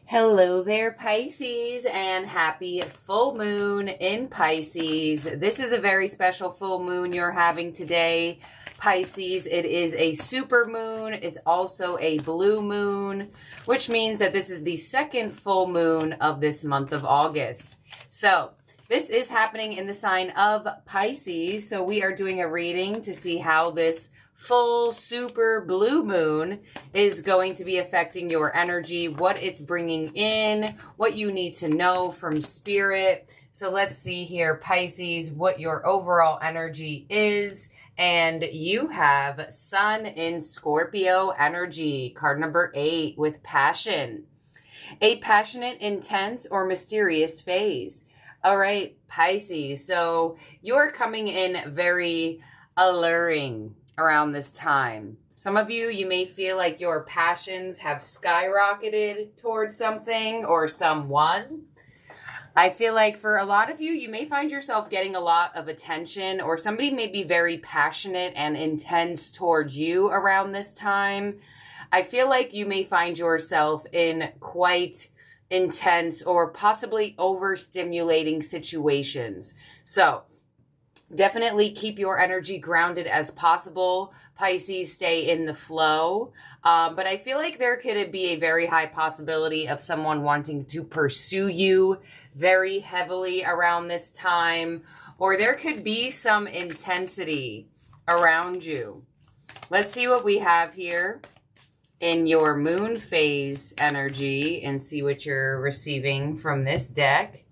Hello there, Pisces, and happy full moon in Pisces. This is a very special full moon you're having today, Pisces. It is a super moon. It's also a blue moon, which means that this is the second full moon of this month of August. So this is happening in the sign of Pisces. So we are doing a reading to see how this full super blue moon is going to be affecting your energy, what it's bringing in, what you need to know from spirit. So let's see here, Pisces, what your overall energy is. And you have Sun in Scorpio energy, card number 8, with passion. A passionate, intense, or mysterious phase. All right, Pisces. So you're coming in very alluring around this time. Some of you may feel like your passions have skyrocketed towards something or someone. I feel like for a lot of you, you may find yourself getting a lot of attention, or somebody may be very passionate and intense towards you around this time. I feel like you may find yourself in quite intense or possibly overstimulating situations. So definitely keep your energy grounded as possible. Pisces, stay in the flow. But I feel like there could be a very high possibility of someone wanting to pursue you very heavily around this time, or there could be some intensity around you. Let's see what we have here in your moon phase energy and see what you're receiving from this deck.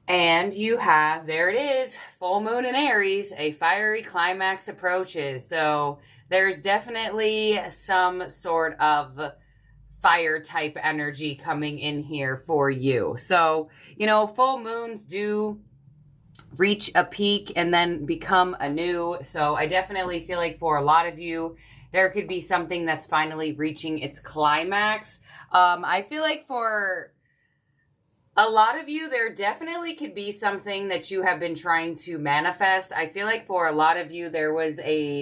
And you have, there it is, full moon in Aries, a fiery climax approaches. So there's definitely some sort of fire type energy coming in here for you. So, you know, full moons do reach a peak and then become anew. So I definitely feel like for a lot of you, there could be something that's finally reaching its climax. I feel like for a lot of you, there definitely could be something that you have been trying to manifest. I feel like for a lot of you, there was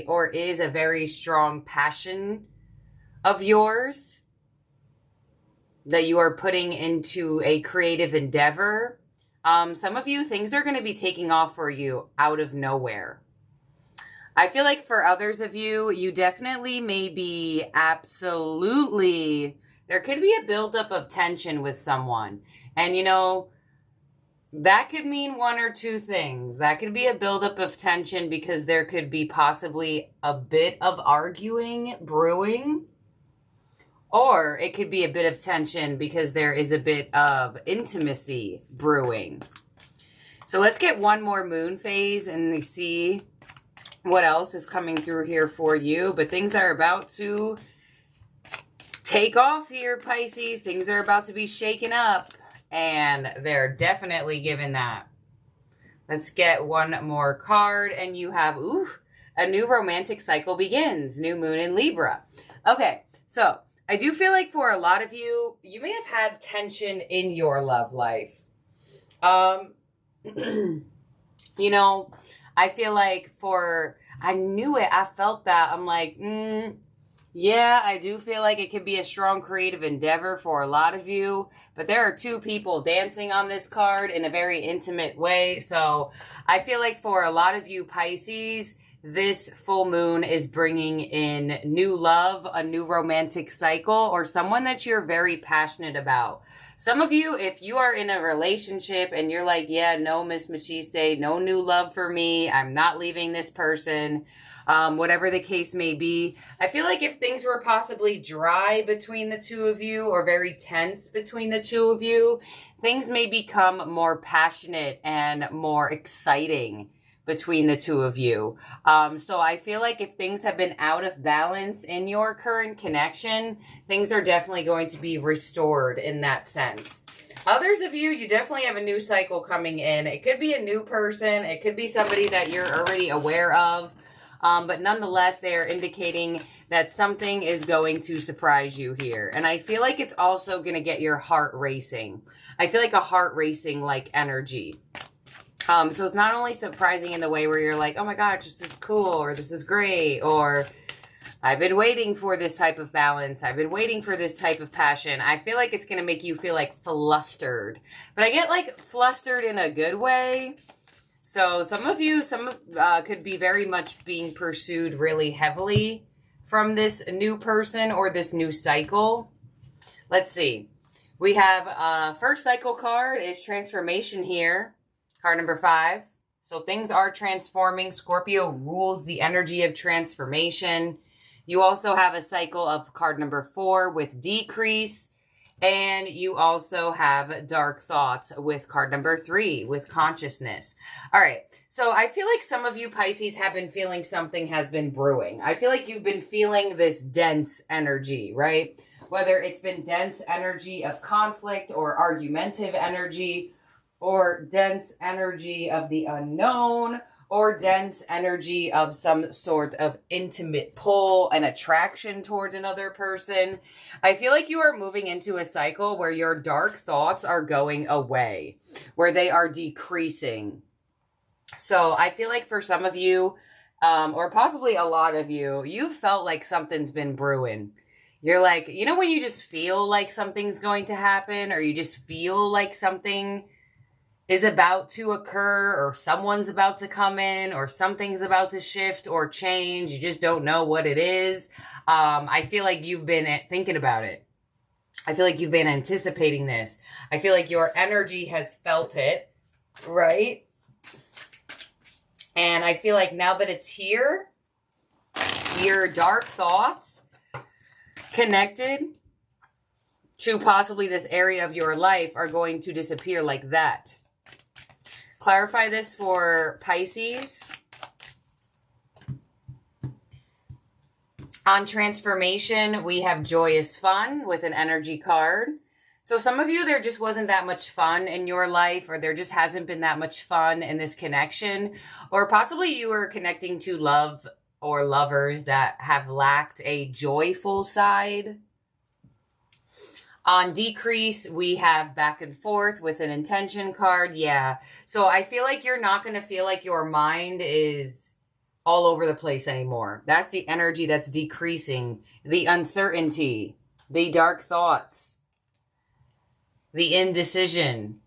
or is a very strong passion of yours that you are putting into a creative endeavor. Some of you, things are going to be taking off for you out of nowhere. I feel like for others of you, you definitely may be there could be a buildup of tension with someone. And, you know, that could mean one or two things. That could be a buildup of tension because there could be possibly a bit of arguing brewing. Or it could be a bit of tension because there is a bit of intimacy brewing. So let's get one more moon phase and see what else is coming through here for you. But things are about to take off here, Pisces. Things are about to be shaken up. And they're definitely giving that. Let's get one more card. And you have, a new romantic cycle begins. New moon in Libra. Okay, so I do feel like for a lot of you, you may have had tension in your love life. You know, I feel like I knew it. I felt that. I'm like, yeah, I do feel like it could be a strong creative endeavor for a lot of you, but there are two people dancing on this card in a very intimate way. So I feel like for a lot of you Pisces, this full moon is bringing in new love, a new romantic cycle, or someone that you're very passionate about. Some of you, if you are in a relationship and you're like, yeah, no, Miss Machiste, no new love for me, I'm not leaving this person, whatever the case may be. I feel like if things were possibly dry between the two of you or very tense between the two of you, things may become more passionate and more exciting between the two of you. So I feel like if things have been out of balance in your current connection, things are definitely going to be restored in that sense. Others of you, you definitely have a new cycle coming in. It could be a new person. It could be somebody that you're already aware of. But nonetheless, they are indicating that something is going to surprise you here. And I feel like it's also going to get your heart racing. I feel like a heart racing like energy. So it's not only surprising in the way where you're like, oh my gosh, this is cool, or this is great, or I've been waiting for this type of balance. I've been waiting for this type of passion. I feel like it's going to make you feel like flustered. But I get like flustered in a good way. So some of you, could be very much being pursued really heavily from this new person or this new cycle. Let's see. We have first cycle card is transformation here. Card number 5. So things are transforming. Scorpio rules the energy of transformation. You also have a cycle of card number 4 with decrease. And you also have dark thoughts with card number 3 with consciousness. All right. So I feel like some of you Pisces have been feeling something has been brewing. I feel like you've been feeling this dense energy, right? Whether it's been dense energy of conflict or argumentative energy, or dense energy of the unknown, or dense energy of some sort of intimate pull and attraction towards another person. I feel like you are moving into a cycle where your dark thoughts are going away, where they are decreasing. So I feel like for some of you, or possibly a lot of you, you felt like something's been brewing. You're like, you know when you just feel like something's going to happen, or you just feel like something is about to occur, or someone's about to come in, or something's about to shift or change. You just don't know what it is. I feel like you've been thinking about it. I feel like you've been anticipating this. I feel like your energy has felt it, right? And I feel like now that it's here, your dark thoughts connected to possibly this area of your life are going to disappear like that. Clarify this for Pisces. On transformation, we have joyous fun with an energy card. So some of you, there just wasn't that much fun in your life, or there just hasn't been that much fun in this connection, or possibly you were connecting to love or lovers that have lacked a joyful side. On decrease, we have back and forth with an intention card. Yeah. So I feel like you're not going to feel like your mind is all over the place anymore. That's the energy that's decreasing. The uncertainty, the dark thoughts, the indecision,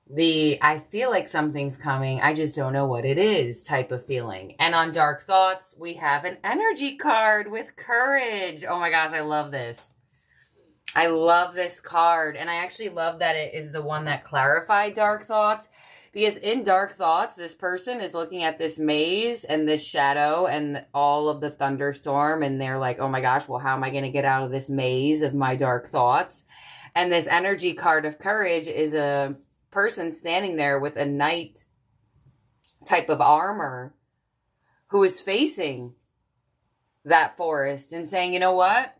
the I feel like something's coming, I just don't know what it is type of feeling. And on dark thoughts, we have an energy card with courage. Oh my gosh, I love this. I love this card, and I actually love that it is the one that clarified dark thoughts, because in dark thoughts, this person is looking at this maze and this shadow and all of the thunderstorm, and they're like, oh my gosh, well, how am I going to get out of this maze of my dark thoughts? And this energy card of courage is a person standing there with a knight type of armor who is facing that forest and saying, you know what?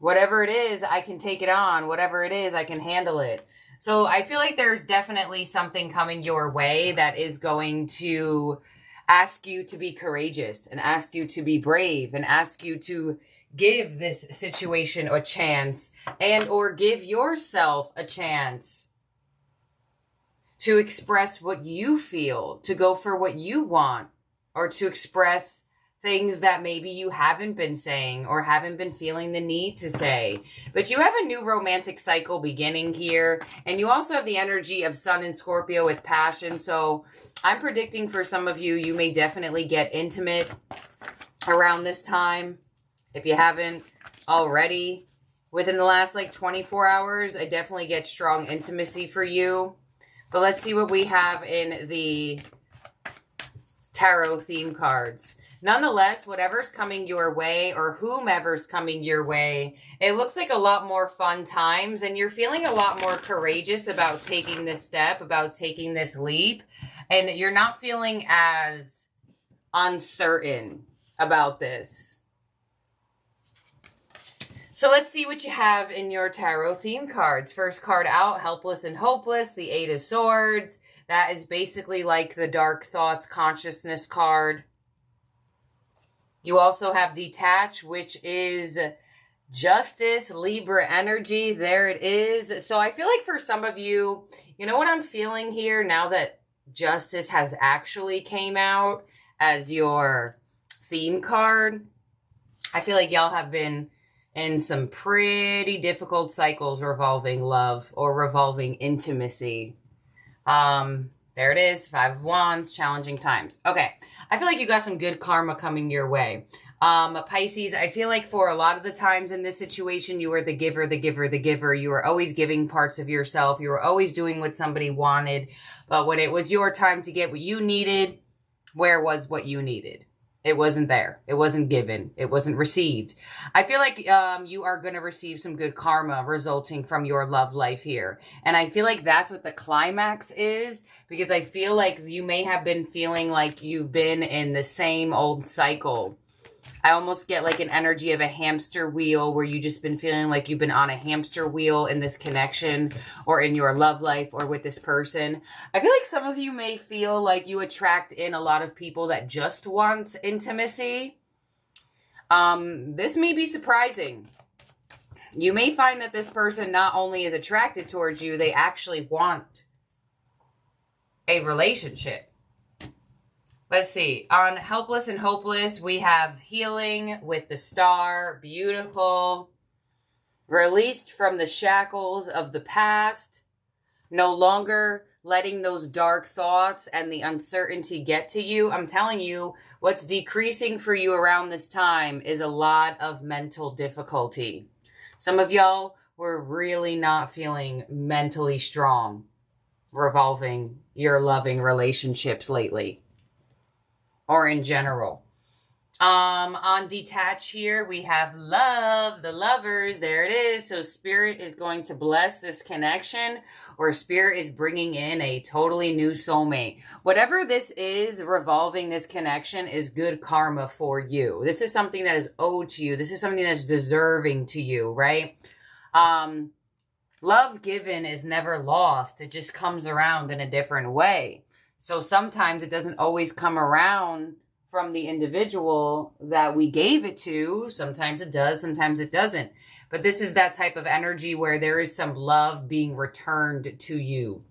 Whatever it is, I can take it on. Whatever it is, I can handle it. So I feel like there's definitely something coming your way that is going to ask you to be courageous and ask you to be brave and ask you to give this situation a chance and or give yourself a chance to express what you feel, to go for what you want, or to express things that maybe you haven't been saying or haven't been feeling the need to say. But you have a new romantic cycle beginning here. And you also have the energy of Sun and Scorpio with passion. So I'm predicting for some of you, you may definitely get intimate around this time. If you haven't already, within the last like 24 hours, I definitely get strong intimacy for you. But let's see what we have in the tarot theme cards. Nonetheless, whatever's coming your way or whomever's coming your way, it looks like a lot more fun times, and you're feeling a lot more courageous about taking this step, about taking this leap, and you're not feeling as uncertain about this. So let's see what you have in your tarot theme cards. First card out, Helpless and Hopeless, the 8 of Swords. That is basically like the Dark Thoughts Consciousness card. You also have Detach, which is Justice, Libra energy. There it is. So I feel like for some of you, you know what I'm feeling here now that Justice has actually came out as your theme card, I feel like y'all have been in some pretty difficult cycles revolving love or revolving intimacy. There it is. 5 of Wands, challenging times. Okay. I feel like you got some good karma coming your way. Pisces, I feel like for a lot of the times in this situation, you were the giver, the giver, the giver. You were always giving parts of yourself. You were always doing what somebody wanted. But when it was your time to get what you needed, where was what you needed? It wasn't there. It wasn't given. It wasn't received. I feel like you are going to receive some good karma resulting from your love life here. And I feel like that's what the climax is, because I feel like you may have been feeling like you've been in the same old cycle. I almost get like an energy of a hamster wheel where you just been feeling like you've been on a hamster wheel in this connection or in your love life or with this person. I feel like some of you may feel like you attract in a lot of people that just want intimacy. This may be surprising. You may find that this person not only is attracted towards you, they actually want a relationship. Let's see. On Helpless and Hopeless, we have healing with the star. Beautiful. Released from the shackles of the past. No longer letting those dark thoughts and the uncertainty get to you. I'm telling you, what's decreasing for you around this time is a lot of mental difficulty. Some of y'all were really not feeling mentally strong revolving your loving relationships lately. Or in general. On Detach here, we have love, the lovers. There it is. So Spirit is going to bless this connection, or Spirit is bringing in a totally new soulmate. Whatever this is revolving this connection is good karma for you. This is something that is owed to you. This is something that's deserving to you, right? Love given is never lost. It just comes around in a different way. So sometimes it doesn't always come around from the individual that we gave it to. Sometimes it does, sometimes it doesn't. But this is that type of energy where there is some love being returned to you.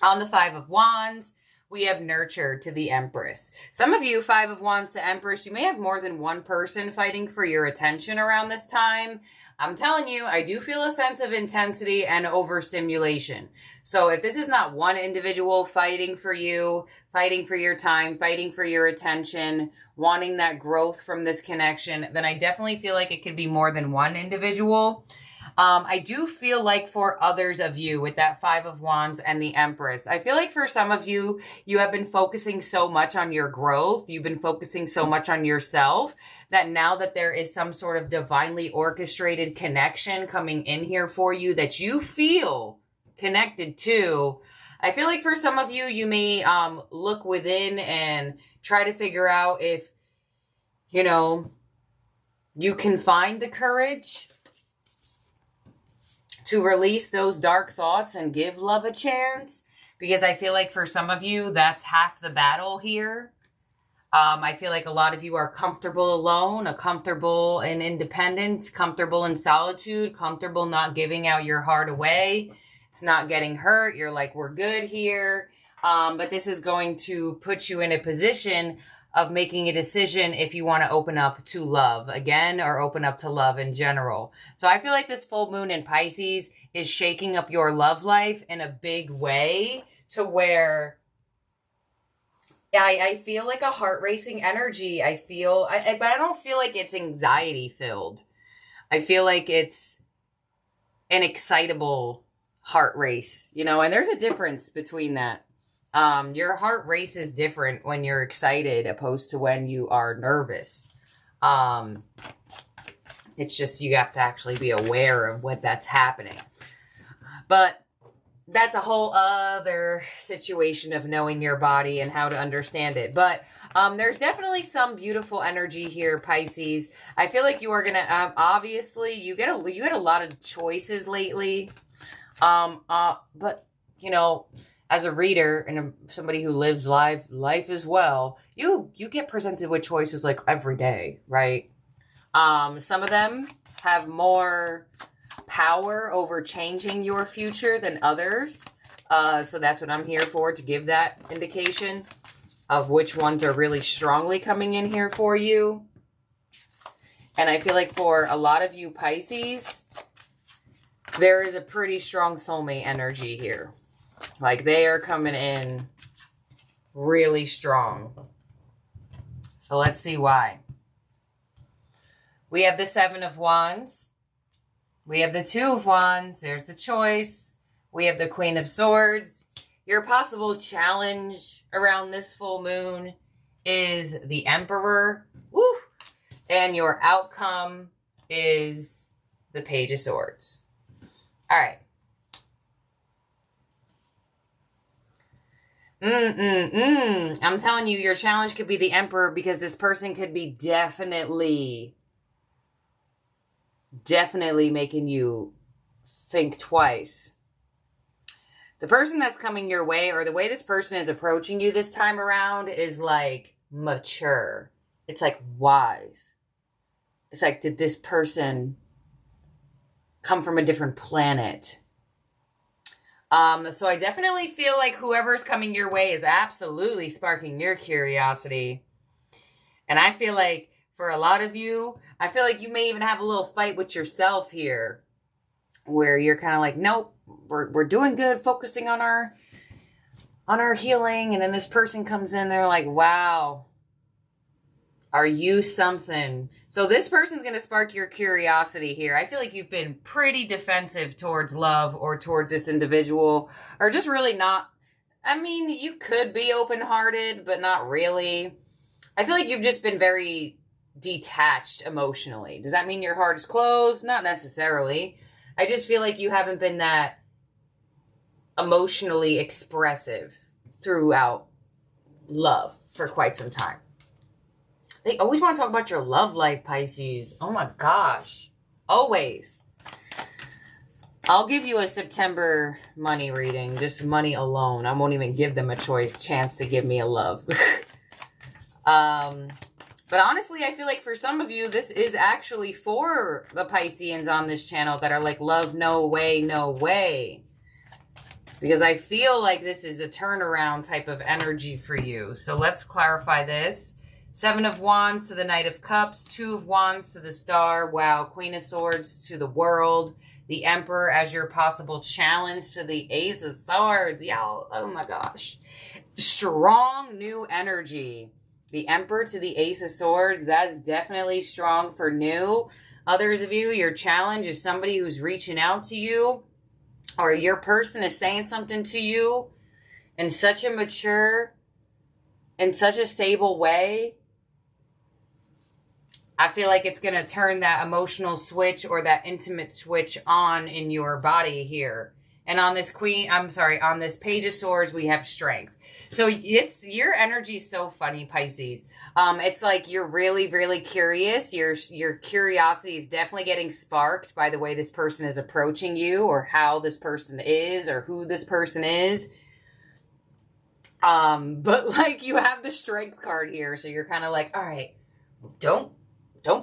On the 5 of Wands, we have nurture to the Empress. Some of you, 5 of Wands to Empress, you may have more than one person fighting for your attention around this time. I'm telling you, I do feel a sense of intensity and overstimulation. So if this is not one individual fighting for you, fighting for your time, fighting for your attention, wanting that growth from this connection, then I definitely feel like it could be more than one individual. I do feel like for others of you with that 5 of Wands and the Empress, I feel like for some of you, you have been focusing so much on your growth. You've been focusing so much on yourself that now that there is some sort of divinely orchestrated connection coming in here for you that you feel connected to, I feel like for some of you, you may look within and try to figure out if, you know, you can find the courage to release those dark thoughts and give love a chance. Because I feel like for some of you, that's half the battle here. I feel like a lot of you are comfortable alone, comfortable and independent, comfortable in solitude, comfortable not giving out your heart away. It's not getting hurt. You're like, we're good here. But this is going to put you in a position of making a decision if you want to open up to love again or open up to love in general. So I feel like this full moon in Pisces is shaking up your love life in a big way to where I feel like a heart racing energy. I feel, but I don't feel like it's anxiety filled. I feel like it's an excitable heart race, you know, and there's a difference between that. Your heart race is different when you're excited opposed to when you are nervous. It's just, you have to actually be aware of what that's happening. But that's a whole other situation of knowing your body and how to understand it. But there's definitely some beautiful energy here, Pisces. I feel like you are going to, obviously, you had a lot of choices lately. But, you know, as a reader and somebody who lives life as well, you get presented with choices like every day, right? Some of them have more power over changing your future than others. So that's what I'm here for, to give that indication. of which ones are really strongly coming in here for you. And I feel like for a lot of you Pisces, there is a pretty strong soulmate energy here. Like they are coming in really strong. So let's see why. We have the Seven of Wands. We have the Two of Wands. There's the choice. We have the Queen of Swords. Your possible challenge around this full moon is the Emperor. Woo! And your outcome is the Page of Swords. All right. I'm telling you, your challenge could be the Emperor because this person could be definitely making you think twice. The person that's coming your way, or the way this person is approaching you this time around, is like mature. It's like wise. It's like, did this person come from a different planet? So I definitely feel like whoever's coming your way is absolutely sparking your curiosity. And I feel like for a lot of you, I feel like you may even have a little fight with yourself here, where you're kind of like, nope, we're doing good, focusing on our healing. And then this person comes in, they're like, wow, are you something? So this person's going to spark your curiosity here. I feel like you've been pretty defensive towards love or towards this individual, or just really not. I mean, you could be open-hearted, but not really. I feel like you've just been very detached emotionally. Does that mean your heart is closed? Not necessarily. I just feel like you haven't been that emotionally expressive throughout love for quite some time. They always want to talk about your love life, Pisces. Oh my gosh. Always. I'll give you a September money reading. Just money alone. I won't even give them a chance to give me a love. But honestly, I feel like for some of you, this is actually for the Pisceans on this channel that are like, love, no way, no way. Because I feel like this is a turnaround type of energy for you. So let's clarify this. Seven of Wands to the Knight of Cups. Two of Wands to the Star. Wow. Queen of Swords to the World. The Emperor as your possible challenge to the Ace of Swords. Y'all, oh my gosh. Strong new energy. The Emperor to the Ace of Swords. That's definitely strong for new. Others of you, your challenge is somebody who's reaching out to you, or your person is saying something to you in such a mature, in such a stable way. I feel like it's going to turn that emotional switch or that intimate switch on in your body here. And on this on this Page of Swords, we have strength. So it's, your energy is so funny, Pisces. It's like you're really, really curious. Your curiosity is definitely getting sparked by the way this person is approaching you, or how this person is, or who this person is. But like you have the strength card here. So you're kind of like, all right, don't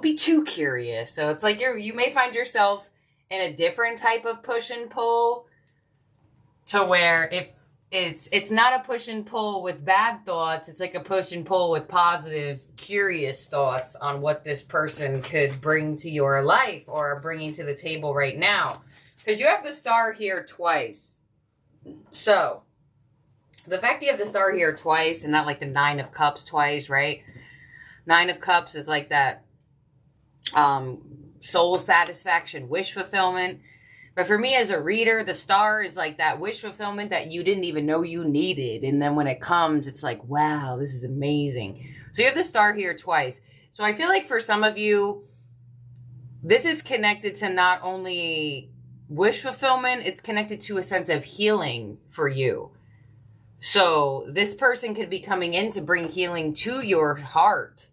be too curious. So it's like you may find yourself in a different type of push and pull, to where if it's not a push and pull with bad thoughts, it's like a push and pull with positive, curious thoughts on what this person could bring to your life or bringing to the table right now. Because you have the Star here twice. So the fact that you have the Star here twice and not like the Nine of Cups twice, right? Nine of Cups is like that soul satisfaction, wish fulfillment. But for me as a reader, the Star is like that wish fulfillment that you didn't even know you needed. And then when it comes, it's like, wow, this is amazing. So you have the Star here twice. So I feel like for some of you, this is connected to not only wish fulfillment, it's connected to a sense of healing for you. So this person could be coming in to bring healing to your heart.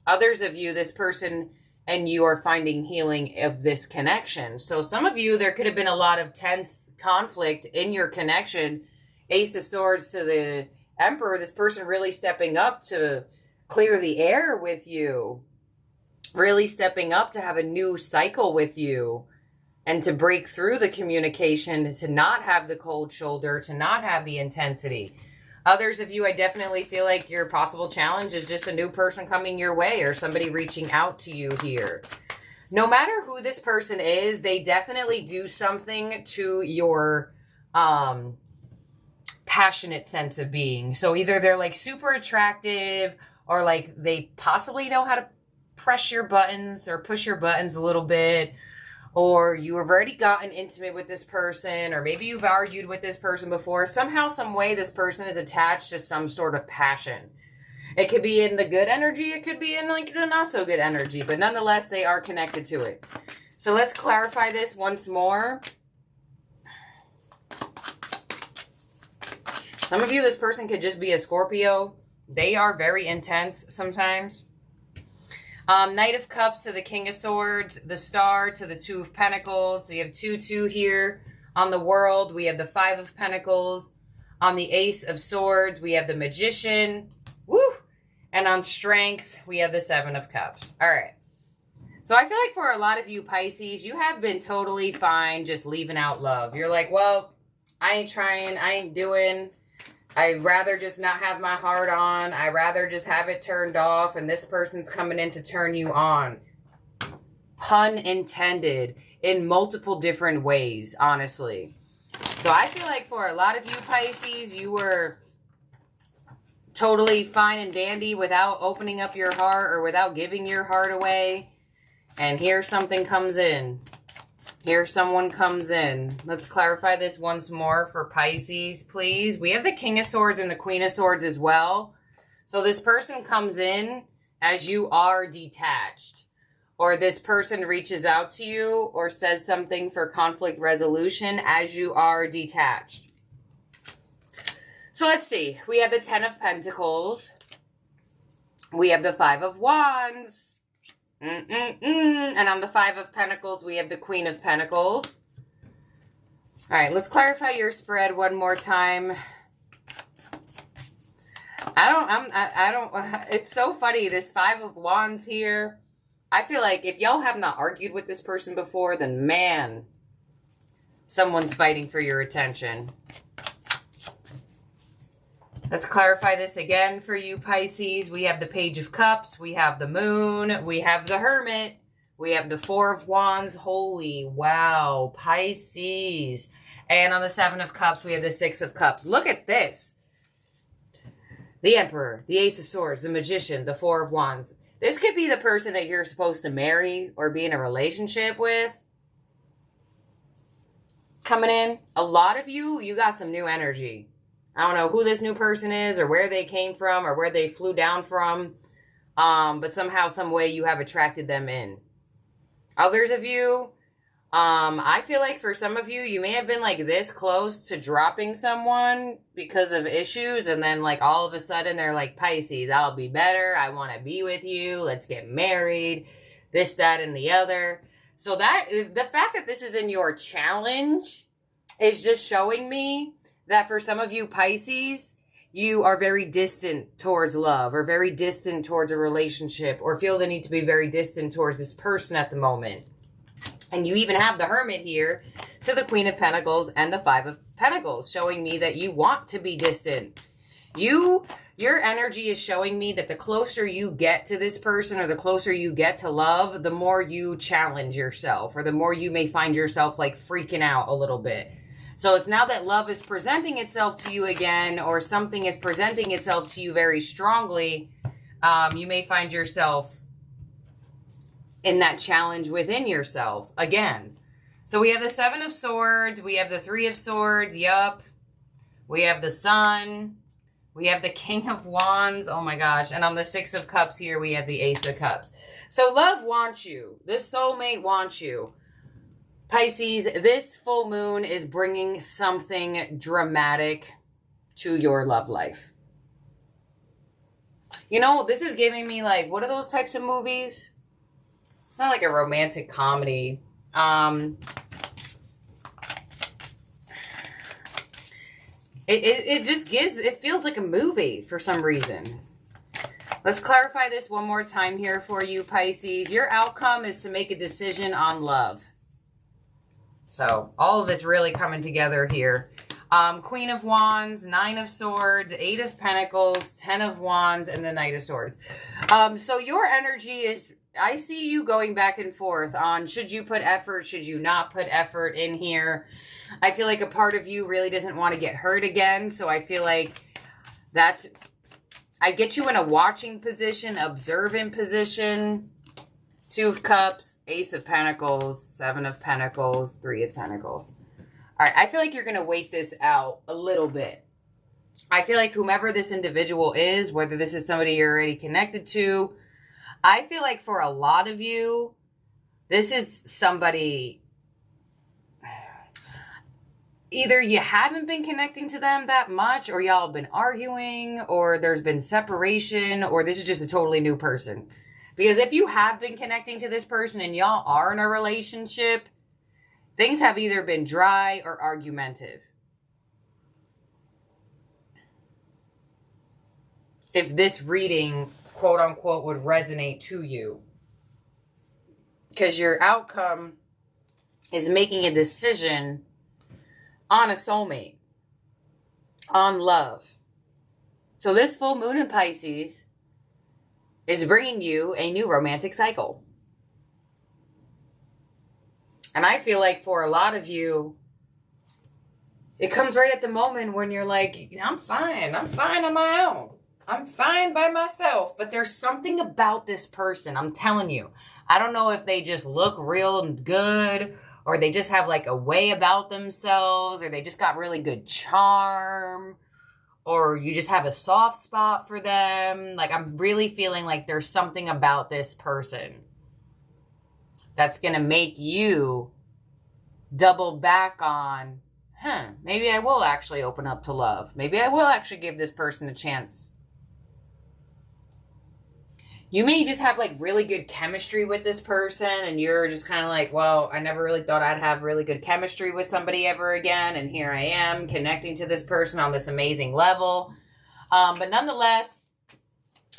Others of you, this person and you are finding healing of this connection. So some of you, there could have been a lot of tense conflict in your connection. Ace of Swords to the Emperor, this person really stepping up to clear the air with you. Really stepping up to have a new cycle with you. And to break through the communication, to not have the cold shoulder, to not have the intensity. Others of you, I definitely feel like your possible challenge is just a new person coming your way or somebody reaching out to you here. No matter who this person is, they definitely do something to your passionate sense of being. So either they're like super attractive or like they possibly know how to press your buttons or push your buttons a little bit, or you have already gotten intimate with this person, or maybe you've argued with this person before. Somehow, some way, this person is attached to some sort of passion. It could be in the good energy, it could be in like the not so good energy, but nonetheless, they are connected to it. So let's clarify this once more. Some of you, this person could just be a Scorpio. They are very intense sometimes. Knight of Cups to the King of Swords, the Star to the Two of Pentacles. So you have 2-2 here on the World. We have the Five of Pentacles. On the Ace of Swords, we have the Magician. Woo! And on Strength, we have the Seven of Cups. All right. So I feel like for a lot of you Pisces, you have been totally fine just leaving out love. You're like, well, I ain't trying, I ain't doing. I'd rather just not have my heart on. I'd rather just have it turned off. And this person's coming in to turn you on. Pun intended. In multiple different ways, honestly. So I feel like for a lot of you Pisces, you were totally fine and dandy without opening up your heart or without giving your heart away. And here something comes in. Here someone comes in. Let's clarify this once more for Pisces, please. We have the King of Swords and the Queen of Swords as well. So this person comes in as you are detached. Or this person reaches out to you or says something for conflict resolution as you are detached. So let's see. We have the Ten of Pentacles. We have the Five of Wands. And on the Five of Pentacles, we have the Queen of Pentacles. All right, let's clarify your spread one more time. It's so funny, this Five of Wands here. I feel like if y'all have not argued with this person before, then man, someone's fighting for your attention. Let's clarify this again for you Pisces. We have the Page of Cups. We have the Moon. We have the Hermit. We have the Four of Wands. Holy wow, Pisces. And on the Seven of Cups, we have the Six of Cups. Look at this. The Emperor, the Ace of Swords, the Magician, the Four of Wands. This could be the person that you're supposed to marry or be in a relationship with. Coming in. A lot of you, you got some new energy. I don't know who this new person is or where they came from or where they flew down from. But somehow, some way you have attracted them in. Others of you, I feel like for some of you, you may have been like this close to dropping someone because of issues. And then like all of a sudden they're like, Pisces, I'll be better. I want to be with you. Let's get married. This, that, and the other. So that the fact that this is in your challenge is just showing me that for some of you Pisces, you are very distant towards love or very distant towards a relationship or feel the need to be very distant towards this person at the moment. And you even have the Hermit here to the Queen of Pentacles and the Five of Pentacles, showing me that you want to be distant. Your energy is showing me that the closer you get to this person or the closer you get to love, the more you challenge yourself or the more you may find yourself like freaking out a little bit. So it's now that love is presenting itself to you again, or something is presenting itself to you very strongly, you may find yourself in that challenge within yourself again. So we have the Seven of Swords, we have the Three of Swords, yup. We have the Sun, we have the King of Wands, oh my gosh. And on the Six of Cups here, we have the Ace of Cups. So love wants you. This soulmate wants you. Pisces, this full moon is bringing something dramatic to your love life. You know, this is giving me like, what are those types of movies? It's not like a romantic comedy. It just gives, it feels like a movie for some reason. Let's clarify this one more time here for you, Pisces. Your outcome is to make a decision on love. So all of this really coming together here. Queen of Wands, Nine of Swords, Eight of Pentacles, Ten of Wands, and the Knight of Swords. So your energy is, I see you going back and forth on should you put effort, should you not put effort in here. I feel like a part of you really doesn't want to get hurt again. So I feel like that's, I get you in a watching position, observant position. Two of Cups, Ace of Pentacles, Seven of Pentacles, Three of Pentacles. All right, I feel like you're going to wait this out a little bit. I feel like whomever this individual is, whether this is somebody you're already connected to, I feel like for a lot of you, this is somebody, either you haven't been connecting to them that much, or y'all have been arguing, or there's been separation, or this is just a totally new person. Because if you have been connecting to this person and y'all are in a relationship, things have either been dry or argumentative. If this reading, quote unquote, would resonate to you. Because your outcome is making a decision on a soulmate, on love. So this full moon in Pisces is bringing you a new romantic cycle. And I feel like for a lot of you, it comes right at the moment when you're like, I'm fine on my own. I'm fine by myself. But there's something about this person, I'm telling you. I don't know if they just look real good, or they just have like a way about themselves, or they just got really good charm, or you just have a soft spot for them. Like, I'm really feeling like there's something about this person that's going to make you double back on, maybe I will actually open up to love. Maybe I will actually give this person a chance. You may just have like really good chemistry with this person, and you're just kind of like, well, I never really thought I'd have really good chemistry with somebody ever again. And here I am connecting to this person on this amazing level. But nonetheless,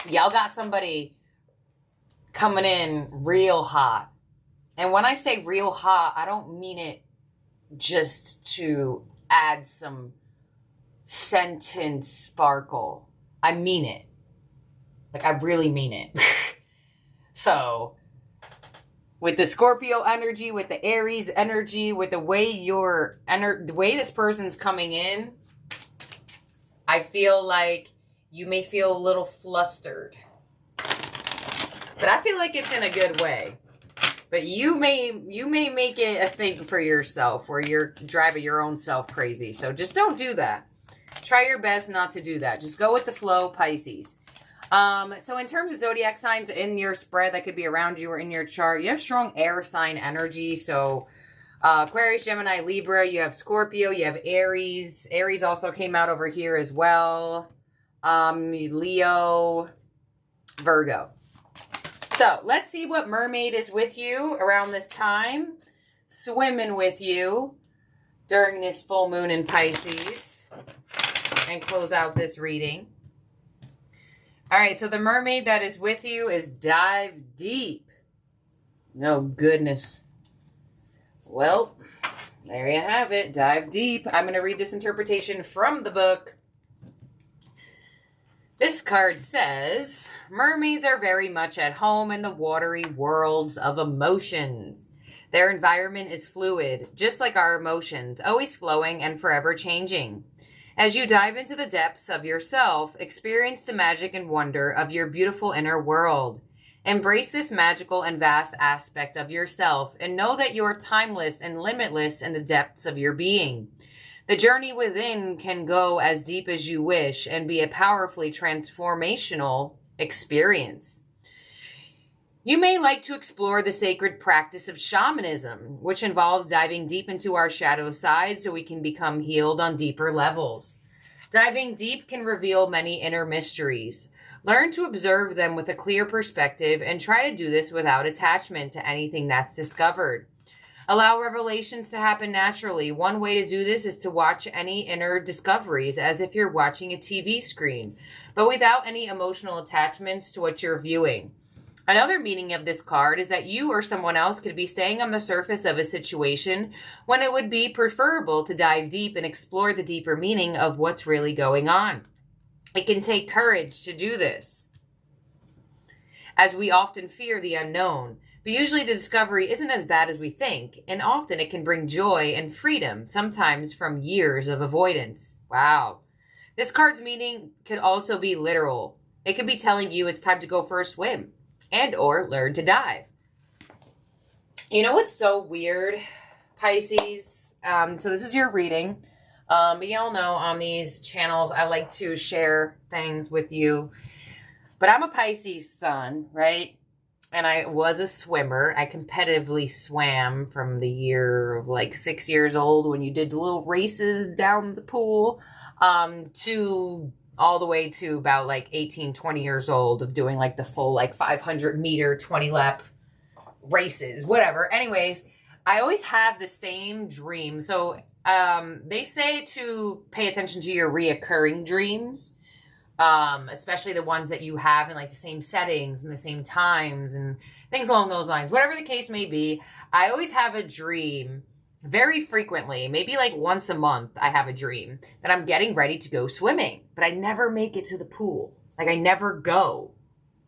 y'all got somebody coming in real hot. And when I say real hot, I don't mean it just to add some sentence sparkle. I mean it. Like, I really mean it. So, with the Scorpio energy, with the Aries energy, with the way the way this person's coming in, I feel like you may feel a little flustered. But I feel like it's in a good way. But you may make it a thing for yourself where you're driving your own self crazy. So just don't do that. Try your best not to do that. Just go with the flow, Pisces. So in terms of zodiac signs in your spread that could be around you or in your chart, you have strong air sign energy. So Aquarius, Gemini, Libra, you have Scorpio, you have Aries. Aries also came out over here as well. Leo, Virgo. So let's see what Mermaid is with you around this time. Swimming with you during this full moon in Pisces. And close out this reading. All right, so the mermaid that is with you is dive deep. No goodness. Well, there you have it. Dive deep. I'm going to read this interpretation from the book. This card says, mermaids are very much at home in the watery worlds of emotions. Their environment is fluid, just like our emotions, always flowing and forever changing. As you dive into the depths of yourself, experience the magic and wonder of your beautiful inner world. Embrace this magical and vast aspect of yourself and know that you are timeless and limitless in the depths of your being. The journey within can go as deep as you wish and be a powerfully transformational experience. You may like to explore the sacred practice of shamanism, which involves diving deep into our shadow side so we can become healed on deeper levels. Diving deep can reveal many inner mysteries. Learn to observe them with a clear perspective and try to do this without attachment to anything that's discovered. Allow revelations to happen naturally. One way to do this is to watch any inner discoveries as if you're watching a TV screen, but without any emotional attachments to what you're viewing. Another meaning of this card is that you or someone else could be staying on the surface of a situation when it would be preferable to dive deep and explore the deeper meaning of what's really going on. It can take courage to do this, as we often fear the unknown. But usually the discovery isn't as bad as we think, and often it can bring joy and freedom, sometimes from years of avoidance. Wow. This card's meaning could also be literal. It could be telling you it's time to go for a swim and or learn to dive. You know what's so weird, Pisces? So this is your reading. But y'all know on these channels, I like to share things with you. But I'm a Pisces sun, right? And I was a swimmer. I competitively swam from the year of like 6 years old when you did little races down the pool to all the way to about like 18, 20 years old of doing like the full like 500 meter, 20 lap races, whatever. Anyways, I always have the same dream. So they say to pay attention to your reoccurring dreams, especially the ones that you have in like the same settings and the same times and things along those lines. Whatever the case may be, I always have a dream very frequently, maybe like once a month. I have a dream that I'm getting ready to go swimming, but I never make it to the pool. Like I never go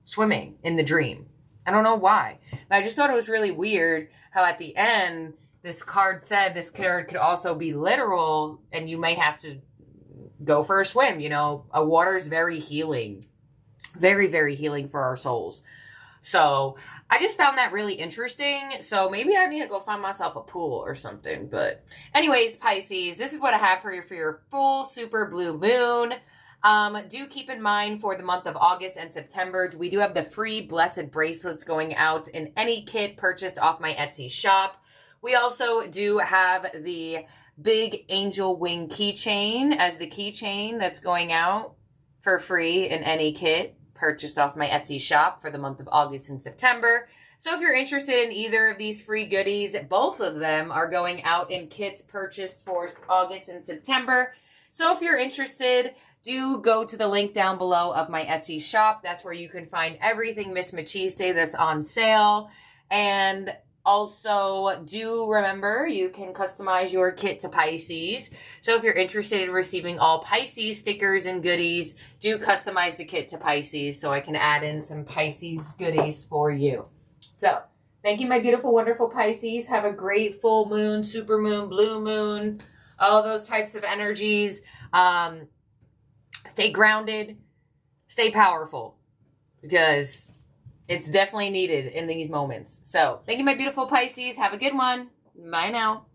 swimming in the dream. I don't know why, but I just thought it was really weird how at the end, this card said this card could also be literal and you may have to go for a swim. You know, a water is very healing, very, very healing for our souls. So I just found that really interesting. So maybe I need to go find myself a pool or something. But anyways, Pisces, this is what I have for your full super blue moon. Do keep in mind for the month of August and September, we do have the free blessed bracelets going out in any kit purchased off my Etsy shop. We also do have the big angel wing keychain as the keychain that's going out for free in any kit purchased off my Etsy shop for the month of August and September. So if you're interested in either of these free goodies, both of them are going out in kits purchased for August and September. So if you're interested, do go to the link down below of my Etsy shop. That's where you can find everything Miss Machiste that's on sale. And also, do remember you can customize your kit to Pisces. So if you're interested in receiving all Pisces stickers and goodies, do customize the kit to Pisces so I can add in some Pisces goodies for you. So, thank you, my beautiful, wonderful Pisces. Have a great full moon, super moon, blue moon, all those types of energies. Stay grounded, stay powerful, because it's definitely needed in these moments. So, thank you, my beautiful Pisces. Have a good one. Bye now.